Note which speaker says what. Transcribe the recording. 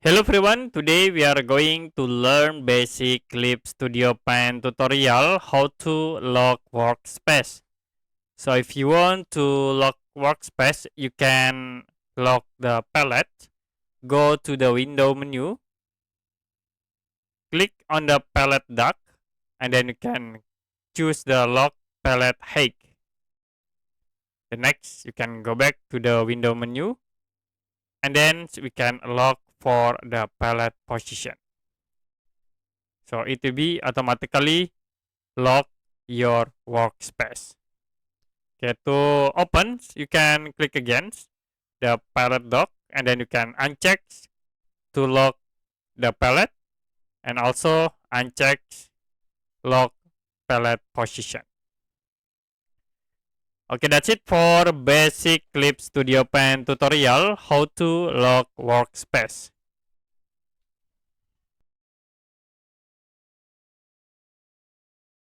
Speaker 1: Hello everyone, today we are going to learn basic Clip Studio Pen tutorial how to lock workspace. So if you want to lock workspace, you can lock the palette, go to the window menu, click on the palette dock, and then you can choose the lock palette height. The next, you can go back to the window menu, and then we can lock for the palette position. So it will be automatically lock your workspace. Okay, to open, you can click against the palette dock and then you can uncheck to lock the palette and also uncheck lock palette position. Okay, that's it for basic Clip Studio Pen tutorial how to lock workspace.